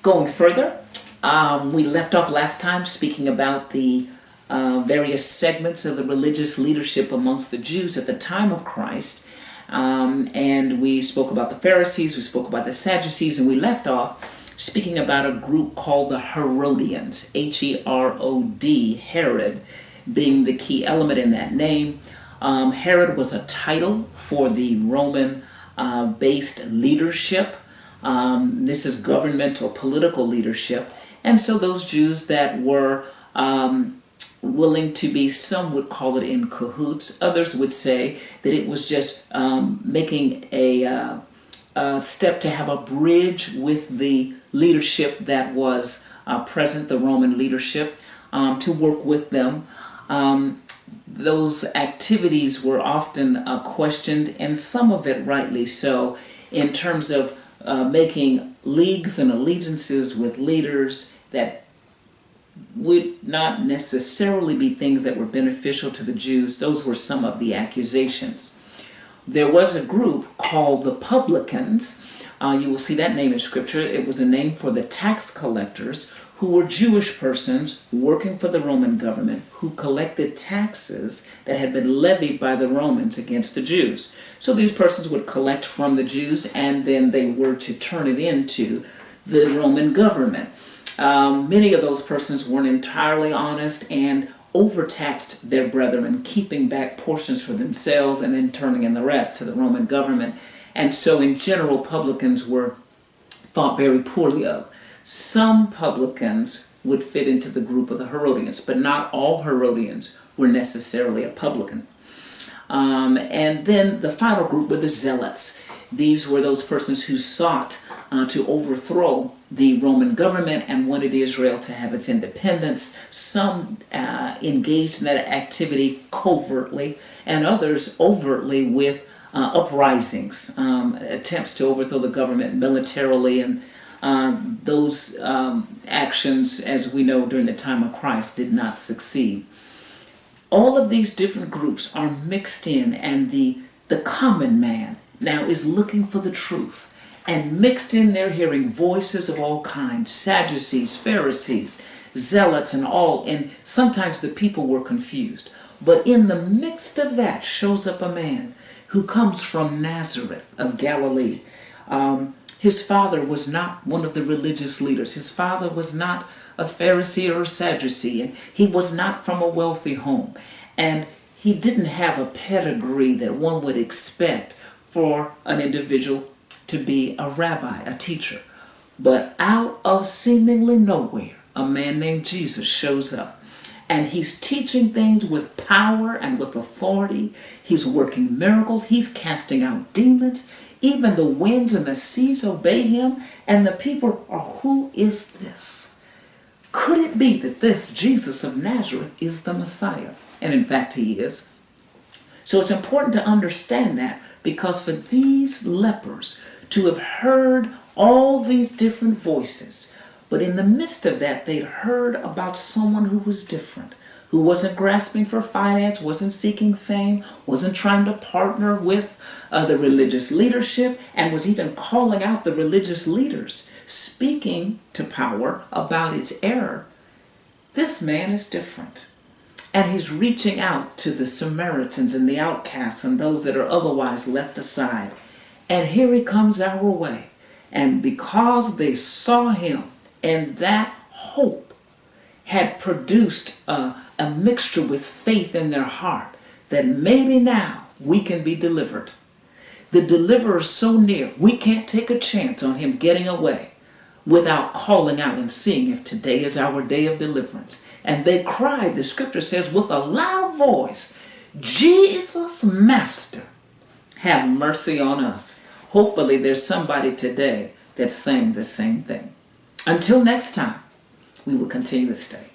Going further, we left off last time speaking about the various segments of the religious leadership amongst the Jews at the time of Christ. And we spoke about the Pharisees, we spoke about the Sadducees, and we left off speaking about a group called the Herodians, H-E-R-O-D, Herod, being the key element in that name. Herod was a title for the Roman-based leadership. This is government or political leadership. And so those Jews that were willing to be, some would call it in cahoots, others would say that it was just making a step to have a bridge with the leadership that was present, the Roman leadership, to work with them. Those activities were often questioned, and some of it rightly so, in terms of making leagues and allegiances with leaders that would not necessarily be things that were beneficial to the Jews. Those were some of the accusations. There was a group called the Publicans. You will see that name in Scripture. It was a name for the tax collectors, who were Jewish persons working for the Roman government who collected taxes that had been levied by the Romans against the Jews. So these persons would collect from the Jews, and then they were to turn it into the Roman government. Many of those persons weren't entirely honest and overtaxed their brethren, keeping back portions for themselves and then turning in the rest to the Roman government. And so in general, publicans were thought very poorly of. Some publicans would fit into the group of the Herodians, but not all Herodians were necessarily a publican. And then the final group were the Zealots. These were those persons who sought to overthrow the Roman government and wanted Israel to have its independence. Some engaged in that activity covertly, and others overtly with uprisings, attempts to overthrow the government militarily, and those actions, as we know during the time of Christ, did not succeed. All of these different groups are mixed in, and the common man now is looking for the truth. And mixed in, they're hearing voices of all kinds, Sadducees, Pharisees, Zealots, and all. And sometimes the people were confused. But in the midst of that shows up a man who comes from Nazareth of Galilee. His father was not one of the religious leaders. His father was not a Pharisee or a Sadducee, and he was not from a wealthy home. And he didn't have a pedigree that one would expect for an individual to be a rabbi, a teacher. But out of seemingly nowhere, a man named Jesus shows up. And he's teaching things with power and with authority. He's working miracles. He's casting out demons. Even the winds and the seas obey him. And the people are, who is this? Could it be that this Jesus of Nazareth is the Messiah? And in fact, he is. So it's important to understand that, because for these lepers to have heard all these different voices, but in the midst of that, they'd heard about someone who was different, who wasn't grasping for finance, wasn't seeking fame, wasn't trying to partner with the religious leadership, and was even calling out the religious leaders, speaking to power about its error. This man is different. And he's reaching out to the Samaritans and the outcasts and those that are otherwise left aside. And here he comes our way. And because they saw him, and that hope had produced a mixture with faith in their heart, that maybe now we can be delivered. The deliverer is so near, we can't take a chance on him getting away without calling out and seeing if today is our day of deliverance. And they cried, the scripture says, with a loud voice, Jesus, Master, have mercy on us. Hopefully there's somebody today that's saying the same thing. Until next time, we will continue to stay.